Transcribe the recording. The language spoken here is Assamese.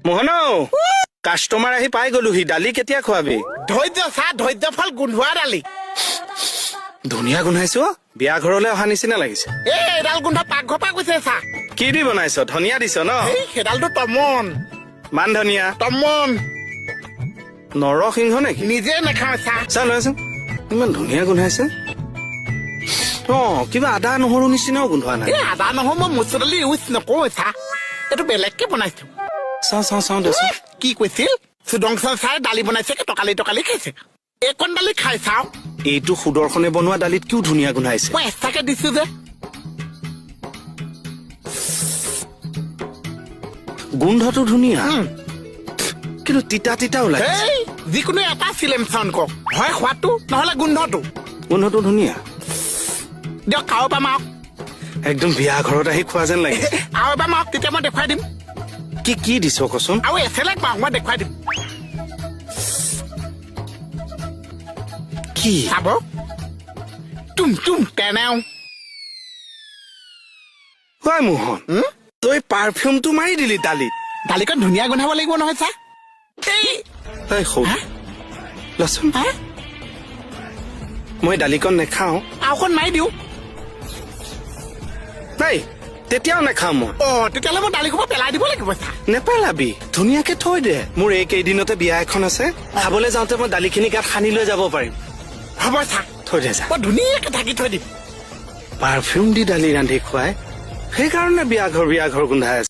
মোহন কাষ্টমাৰ আহি পাই গলোহি দালি কেতিয়া খোৱাবি ধৈৰ্য চা ধৈৰ্য ফল গোন্ধোৱা দালি ধুনীয়া গোন্ধাইছো বিয়া ঘৰলৈ অহা নিচিনা লাগিছে এডাল গোন্ধ পাকঘৰ পৰা গৈছে চা কি দি বনাইছ ধনিয়া দিছ ন সেইডালটো তমন মান ধনিয়া তমন নৰসিংহ নেকি নিজে নাখাওঁ চা চা লৈছোন ইমান ধুনীয়া গোন্ধাইছে কিবা আদা নহৰু নিচিনাও গোন্ধোৱা নাই আদা নহৰু মই মচুৰ দালি ইউজ নকৰো চা এইটো বেলেগকে বনাইছো চাওঁ দেচোন কি কৈছিল সুদংশন চাই দালি বনাইছে টকালি খাইছে এইকণ দালি খাই চাওঁ এইটো সুদৰ্শনে বনোৱা দালিত কিয় ধুনীয়া গোন্ধাইছে মই এক্সট্ৰাকে দিছো যে গোন্ধটো ধুনীয়া কিন্তু তিতা ওলাইছে যিকোনো এটা চিলেকশ্যন কওক হয় সোৱাদটো নহলে গোন্ধটো ধুনীয়া দিয়ক খাব পাম আৰু একদম বিয়া ঘৰত আহি খোৱা যেন লাগে আৰু এবাৰ মাওক তেতিয়া মই দেখুৱাই দিম কি দিছ কচোন আৰু এচেলেক মাওক মই দেখুৱাই দিম কি চাব তুম তেনেও হয় মোহন তই পাৰফিউমটো মাৰি দিলি দালিকণ ধুনীয়া গোন্ধাব লাগিব নহয় চা লচোন মই দালিকণ নেখাওঁ আৰু অকণ মাৰি দিওঁ নাই তেতিয়াও নেখাওঁ মই তেতিয়াহ'লে মই দালি খোপা পেলাই দিব লাগিব চা নেপেলাবি ধুনীয়াকে থৈ দে মোৰ এইকেইদিনতে বিয়া এখন আছে খাবলৈ যাওঁতে মই দালিখিনি গাত সানি লৈ যাব পাৰিম হ'ব চা থৈ দে যা মই ধুনীয়াকে ঢাকি থৈ দিম পাৰফিউম দি দালি ৰান্ধি খুৱাই সেইকাৰণে বিয়া ঘৰ গোন্ধাই আছে